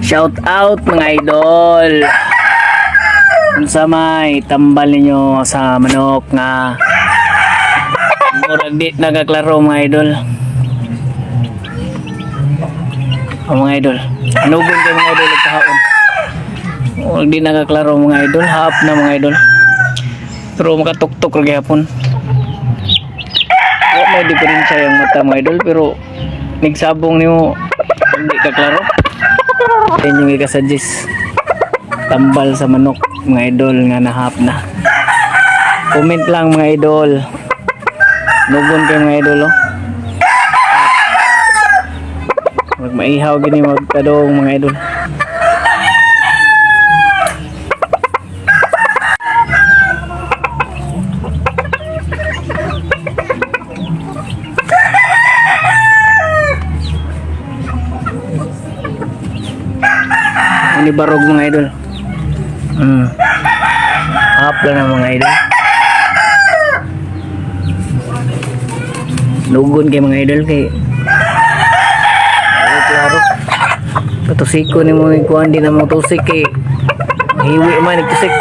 Shout out mga idol. Unsa may tambal ninyo sa manok nga murag di nagaklaro mga idol. Mga idol, anugon kayo mga idol kahaon. Murag di nagaklaro mga idol, hap na mga idol. Pero makatuktok lagi hapon. May diferensya yung mata mga idol, pero nagsabong niyo hindi kaklaro. Yan yung ikasuggest tambal sa manok mga idol nga nahap na. Comment lang mga idol, nugon kayo mga idol oh. Mag maihaw gini magkadong mga idol. Ini barog mga idol. Hap lang na mga idol. Nugon kay mga idol kay klaro. Patusiko ni mo ikuan di na mo tusik kay hiwi man nagtusik.